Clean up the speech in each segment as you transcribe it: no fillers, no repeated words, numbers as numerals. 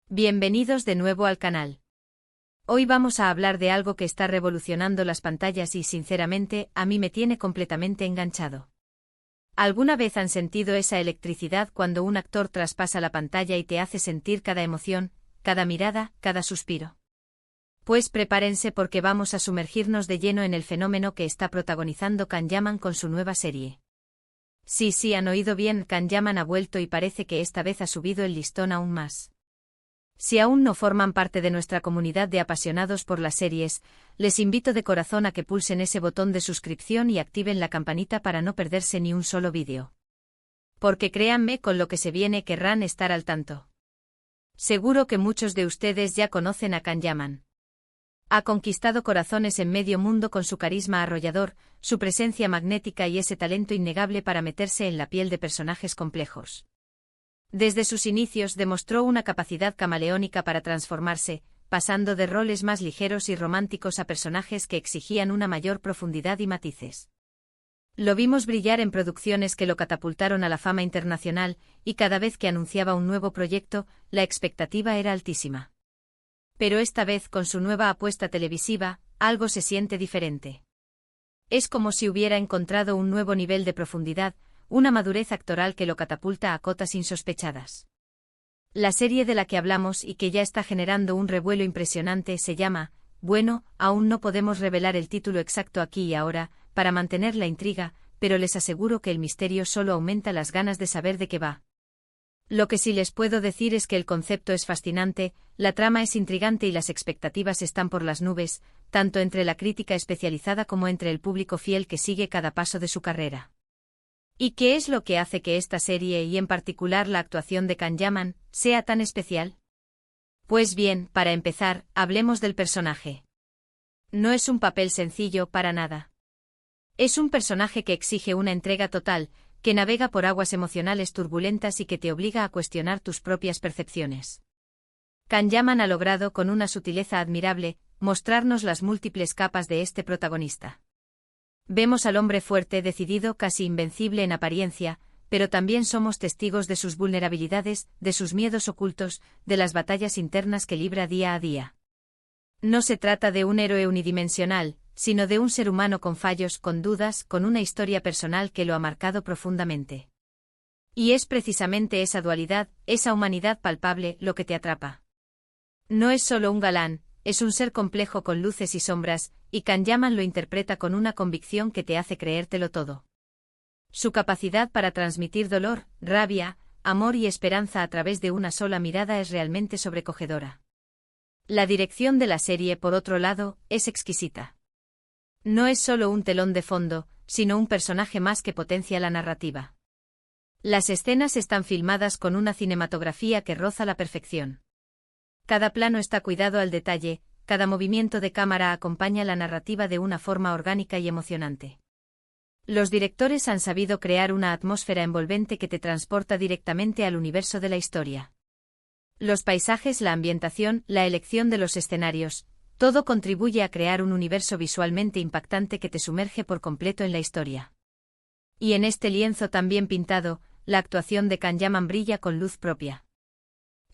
Bienvenidos de nuevo al canal. Hoy vamos a hablar de algo que está revolucionando las pantallas y sinceramente a mí me tiene completamente enganchado. ¿Alguna vez han sentido esa electricidad cuando un actor traspasa la pantalla y te hace sentir cada emoción, cada mirada, cada suspiro? Pues prepárense porque vamos a sumergirnos de lleno en el fenómeno que está protagonizando Can Yaman con su nueva serie. Sí, han oído bien, Can Yaman ha vuelto y parece que esta vez ha subido el listón aún más. Si aún no forman parte de nuestra comunidad de apasionados por las series, les invito de corazón a que pulsen ese botón de suscripción y activen la campanita para no perderse ni un solo vídeo. Porque créanme, con lo que se viene querrán estar al tanto. Seguro que muchos de ustedes ya conocen a Can Yaman. Ha conquistado corazones en medio mundo con su carisma arrollador, su presencia magnética y ese talento innegable para meterse en la piel de personajes complejos. Desde sus inicios demostró una capacidad camaleónica para transformarse, pasando de roles más ligeros y románticos a personajes que exigían una mayor profundidad y matices. Lo vimos brillar en producciones que lo catapultaron a la fama internacional, y cada vez que anunciaba un nuevo proyecto, la expectativa era altísima. Pero esta vez con su nueva apuesta televisiva, algo se siente diferente. Es como si hubiera encontrado un nuevo nivel de profundidad, una madurez actoral que lo catapulta a cotas insospechadas. La serie de la que hablamos y que ya está generando un revuelo impresionante se llama, bueno, aún no podemos revelar el título exacto aquí y ahora, para mantener la intriga, pero les aseguro que el misterio solo aumenta las ganas de saber de qué va. Lo que sí les puedo decir es que el concepto es fascinante, la trama es intrigante y las expectativas están por las nubes, tanto entre la crítica especializada como entre el público fiel que sigue cada paso de su carrera. ¿Y qué es lo que hace que esta serie y en particular la actuación de Can Yaman sea tan especial? Pues bien, para empezar, hablemos del personaje. No es un papel sencillo para nada. Es un personaje que exige una entrega total, que navega por aguas emocionales turbulentas y que te obliga a cuestionar tus propias percepciones. Can Yaman ha logrado con una sutileza admirable mostrarnos las múltiples capas de este protagonista. Vemos al hombre fuerte, decidido, casi invencible en apariencia, pero también somos testigos de sus vulnerabilidades, de sus miedos ocultos, de las batallas internas que libra día a día. No se trata de un héroe unidimensional, sino de un ser humano con fallos, con dudas, con una historia personal que lo ha marcado profundamente. Y es precisamente esa dualidad, esa humanidad palpable, lo que te atrapa. No es solo un galán, es un ser complejo con luces y sombras, y Can Yaman lo interpreta con una convicción que te hace creértelo todo. Su capacidad para transmitir dolor, rabia, amor y esperanza a través de una sola mirada es realmente sobrecogedora. La dirección de la serie, por otro lado, es exquisita. No es solo un telón de fondo, sino un personaje más que potencia la narrativa. Las escenas están filmadas con una cinematografía que roza la perfección. Cada plano está cuidado al detalle, cada movimiento de cámara acompaña la narrativa de una forma orgánica y emocionante. Los directores han sabido crear una atmósfera envolvente que te transporta directamente al universo de la historia. Los paisajes, la ambientación, la elección de los escenarios, todo contribuye a crear un universo visualmente impactante que te sumerge por completo en la historia. Y en este lienzo tan bien pintado, la actuación de Can Yaman brilla con luz propia.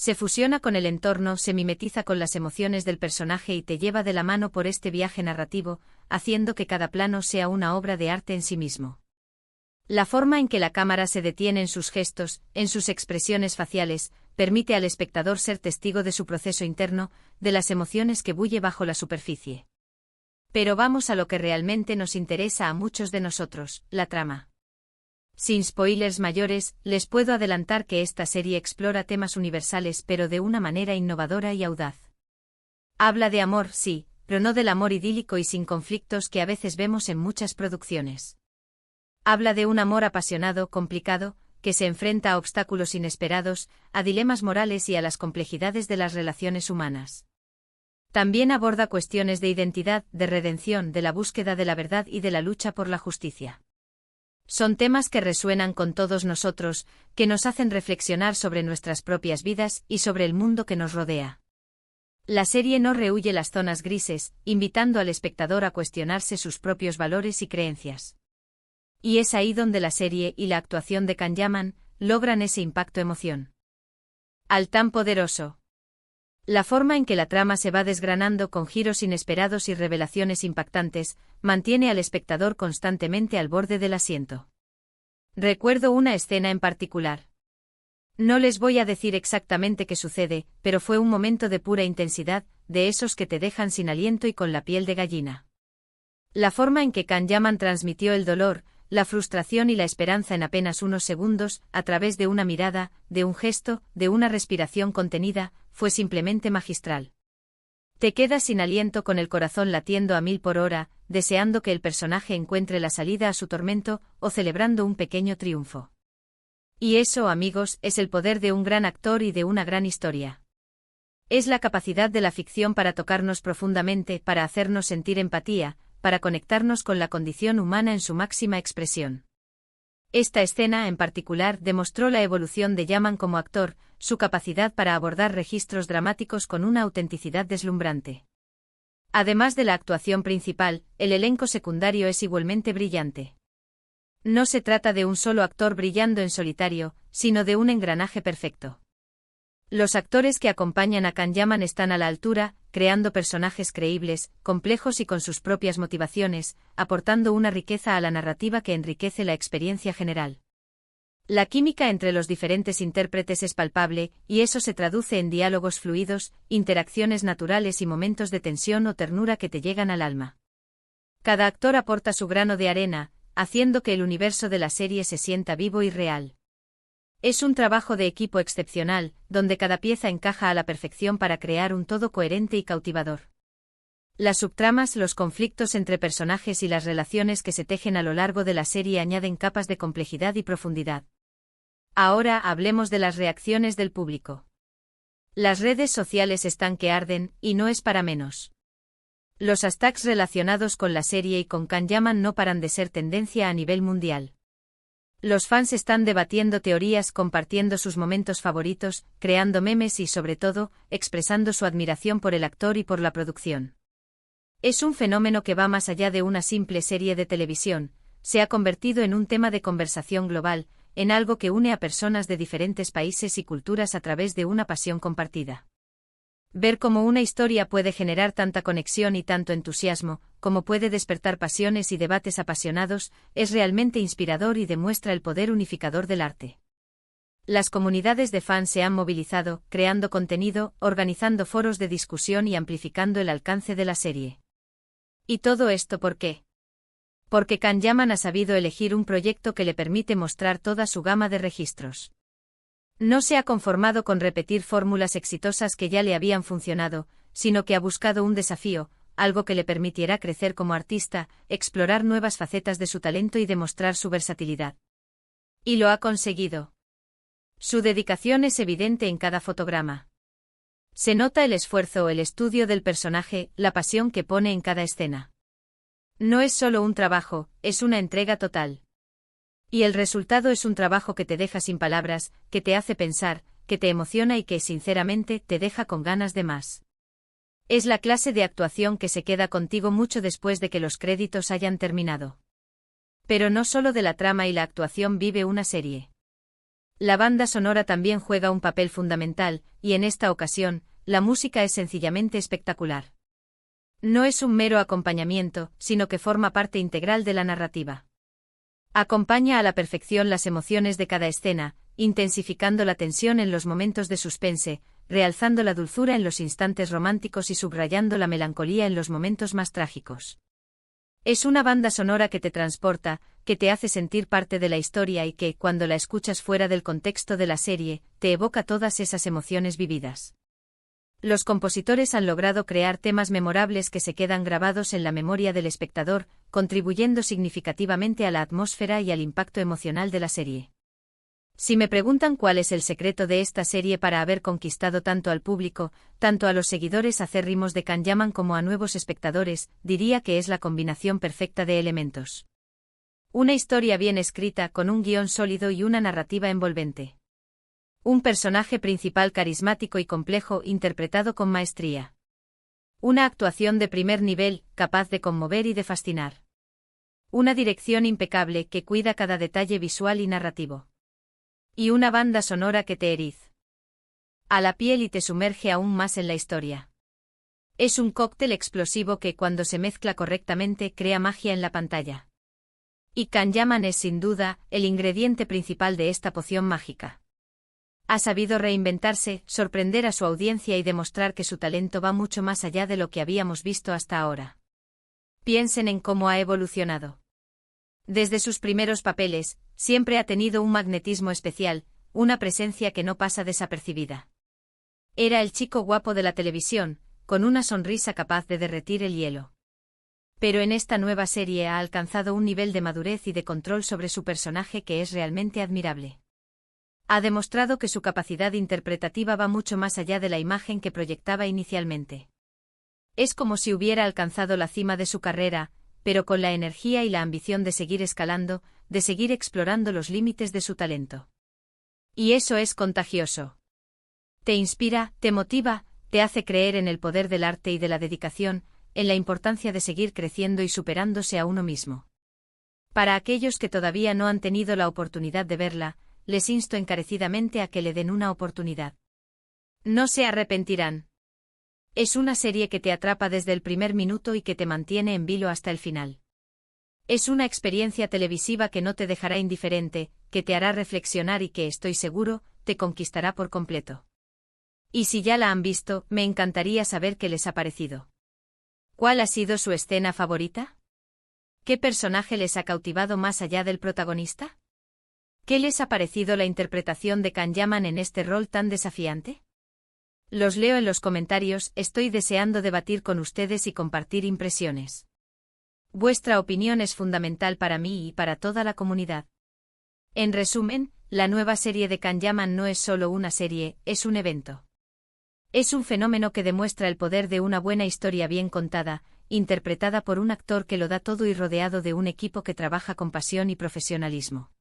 Se fusiona con el entorno, se mimetiza con las emociones del personaje y te lleva de la mano por este viaje narrativo, haciendo que cada plano sea una obra de arte en sí mismo. La forma en que la cámara se detiene en sus gestos, en sus expresiones faciales, permite al espectador ser testigo de su proceso interno, de las emociones que bulle bajo la superficie. Pero vamos a lo que realmente nos interesa a muchos de nosotros, la trama. Sin spoilers mayores, les puedo adelantar que esta serie explora temas universales pero de una manera innovadora y audaz. Habla de amor, sí, pero no del amor idílico y sin conflictos que a veces vemos en muchas producciones. Habla de un amor apasionado, complicado, que se enfrenta a obstáculos inesperados, a dilemas morales y a las complejidades de las relaciones humanas. También aborda cuestiones de identidad, de redención, de la búsqueda de la verdad y de la lucha por la justicia. Son temas que resuenan con todos nosotros, que nos hacen reflexionar sobre nuestras propias vidas y sobre el mundo que nos rodea. La serie no rehúye las zonas grises, invitando al espectador a cuestionarse sus propios valores y creencias. Y es ahí donde la serie y la actuación de Can Yaman logran ese impacto emoción. Al tan poderoso. La forma en que la trama se va desgranando con giros inesperados y revelaciones impactantes, mantiene al espectador constantemente al borde del asiento. Recuerdo una escena en particular. No les voy a decir exactamente qué sucede, pero fue un momento de pura intensidad, de esos que te dejan sin aliento y con la piel de gallina. La forma en que Can Yaman transmitió el dolor, la frustración y la esperanza en apenas unos segundos, a través de una mirada, de un gesto, de una respiración contenida, fue simplemente magistral. Te quedas sin aliento con el corazón latiendo a 1000 por hora, deseando que el personaje encuentre la salida a su tormento, o celebrando un pequeño triunfo. Y eso, amigos, es el poder de un gran actor y de una gran historia. Es la capacidad de la ficción para tocarnos profundamente, para hacernos sentir empatía, para conectarnos con la condición humana en su máxima expresión. Esta escena, en particular, demostró la evolución de Yaman como actor, su capacidad para abordar registros dramáticos con una autenticidad deslumbrante. Además de la actuación principal, el elenco secundario es igualmente brillante. No se trata de un solo actor brillando en solitario, sino de un engranaje perfecto. Los actores que acompañan a Can Yaman están a la altura, creando personajes creíbles, complejos y con sus propias motivaciones, aportando una riqueza a la narrativa que enriquece la experiencia general. La química entre los diferentes intérpretes es palpable, y eso se traduce en diálogos fluidos, interacciones naturales y momentos de tensión o ternura que te llegan al alma. Cada actor aporta su grano de arena, haciendo que el universo de la serie se sienta vivo y real. Es un trabajo de equipo excepcional, donde cada pieza encaja a la perfección para crear un todo coherente y cautivador. Las subtramas, los conflictos entre personajes y las relaciones que se tejen a lo largo de la serie añaden capas de complejidad y profundidad. Ahora hablemos de las reacciones del público. Las redes sociales están que arden, y no es para menos. Los hashtags relacionados con la serie y con Can Yaman no paran de ser tendencia a nivel mundial. Los fans están debatiendo teorías, compartiendo sus momentos favoritos, creando memes y, sobre todo, expresando su admiración por el actor y por la producción. Es un fenómeno que va más allá de una simple serie de televisión, se ha convertido en un tema de conversación global, en algo que une a personas de diferentes países y culturas a través de una pasión compartida. Ver cómo una historia puede generar tanta conexión y tanto entusiasmo, como puede despertar pasiones y debates apasionados, es realmente inspirador y demuestra el poder unificador del arte. Las comunidades de fans se han movilizado, creando contenido, organizando foros de discusión y amplificando el alcance de la serie. ¿Y todo esto por qué? Porque Can Yaman ha sabido elegir un proyecto que le permite mostrar toda su gama de registros. No se ha conformado con repetir fórmulas exitosas que ya le habían funcionado, sino que ha buscado un desafío, algo que le permitiera crecer como artista, explorar nuevas facetas de su talento y demostrar su versatilidad. Y lo ha conseguido. Su dedicación es evidente en cada fotograma. Se nota el esfuerzo, el estudio del personaje, la pasión que pone en cada escena. No es solo un trabajo, es una entrega total. Y el resultado es un trabajo que te deja sin palabras, que te hace pensar, que te emociona y que, sinceramente, te deja con ganas de más. Es la clase de actuación que se queda contigo mucho después de que los créditos hayan terminado. Pero no solo de la trama y la actuación vive una serie. La banda sonora también juega un papel fundamental, y en esta ocasión, la música es sencillamente espectacular. No es un mero acompañamiento, sino que forma parte integral de la narrativa. Acompaña a la perfección las emociones de cada escena, intensificando la tensión en los momentos de suspense, realzando la dulzura en los instantes románticos y subrayando la melancolía en los momentos más trágicos. Es una banda sonora que te transporta, que te hace sentir parte de la historia y que, cuando la escuchas fuera del contexto de la serie, te evoca todas esas emociones vividas. Los compositores han logrado crear temas memorables que se quedan grabados en la memoria del espectador, contribuyendo significativamente a la atmósfera y al impacto emocional de la serie. Si me preguntan cuál es el secreto de esta serie para haber conquistado tanto al público, tanto a los seguidores acérrimos de Can Yaman como a nuevos espectadores, diría que es la combinación perfecta de elementos. Una historia bien escrita con un guión sólido y una narrativa envolvente. Un personaje principal carismático y complejo interpretado con maestría. Una actuación de primer nivel, capaz de conmover y de fascinar. Una dirección impecable que cuida cada detalle visual y narrativo. Y una banda sonora que te eriza. a la piel y te sumerge aún más en la historia. Es un cóctel explosivo que cuando se mezcla correctamente crea magia en la pantalla. Y Kanyaman es sin duda el ingrediente principal de esta poción mágica. Ha sabido reinventarse, sorprender a su audiencia y demostrar que su talento va mucho más allá de lo que habíamos visto hasta ahora. Piensen en cómo ha evolucionado. Desde sus primeros papeles, siempre ha tenido un magnetismo especial, una presencia que no pasa desapercibida. Era el chico guapo de la televisión, con una sonrisa capaz de derretir el hielo. Pero en esta nueva serie ha alcanzado un nivel de madurez y de control sobre su personaje que es realmente admirable. Ha demostrado que su capacidad interpretativa va mucho más allá de la imagen que proyectaba inicialmente. Es como si hubiera alcanzado la cima de su carrera, pero con la energía y la ambición de seguir escalando, de seguir explorando los límites de su talento. Y eso es contagioso. Te inspira, te motiva, te hace creer en el poder del arte y de la dedicación, en la importancia de seguir creciendo y superándose a uno mismo. Para aquellos que todavía no han tenido la oportunidad de verla, les insto encarecidamente a que le den una oportunidad. No se arrepentirán. Es una serie que te atrapa desde el primer minuto y que te mantiene en vilo hasta el final. Es una experiencia televisiva que no te dejará indiferente, que te hará reflexionar y que, estoy seguro, te conquistará por completo. Y si ya la han visto, me encantaría saber qué les ha parecido. ¿Cuál ha sido su escena favorita? ¿Qué personaje les ha cautivado más allá del protagonista? ¿Qué les ha parecido la interpretación de Kanyaman en este rol tan desafiante? Los leo en los comentarios, estoy deseando debatir con ustedes y compartir impresiones. Vuestra opinión es fundamental para mí y para toda la comunidad. En resumen, la nueva serie de Kanyaman no es solo una serie, es un evento. Es un fenómeno que demuestra el poder de una buena historia bien contada, interpretada por un actor que lo da todo y rodeado de un equipo que trabaja con pasión y profesionalismo.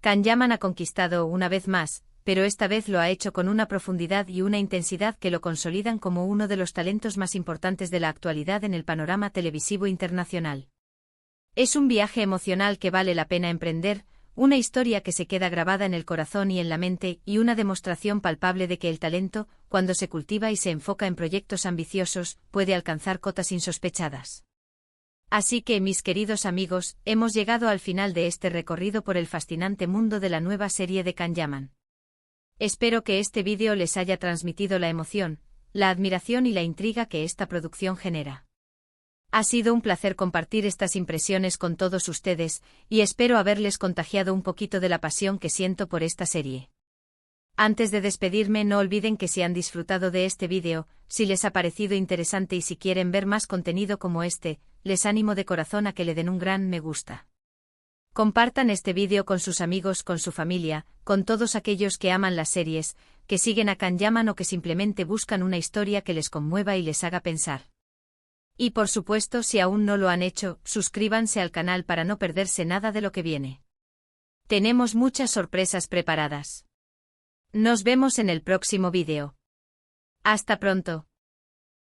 Kanyaman ha conquistado una vez más, pero esta vez lo ha hecho con una profundidad y una intensidad que lo consolidan como uno de los talentos más importantes de la actualidad en el panorama televisivo internacional. Es un viaje emocional que vale la pena emprender, una historia que se queda grabada en el corazón y en la mente y una demostración palpable de que el talento, cuando se cultiva y se enfoca en proyectos ambiciosos, puede alcanzar cotas insospechadas. Así que, mis queridos amigos, hemos llegado al final de este recorrido por el fascinante mundo de la nueva serie de Kanyaman. Espero que este vídeo les haya transmitido la emoción, la admiración y la intriga que esta producción genera. Ha sido un placer compartir estas impresiones con todos ustedes, y espero haberles contagiado un poquito de la pasión que siento por esta serie. Antes de despedirme, no olviden que si han disfrutado de este vídeo, si les ha parecido interesante y si quieren ver más contenido como este, les animo de corazón a que le den un gran me gusta. Compartan este vídeo con sus amigos, con su familia, con todos aquellos que aman las series, que siguen a Kanyaman o que simplemente buscan una historia que les conmueva y les haga pensar. Y por supuesto, si aún no lo han hecho, suscríbanse al canal para no perderse nada de lo que viene. Tenemos muchas sorpresas preparadas. Nos vemos en el próximo vídeo. Hasta pronto.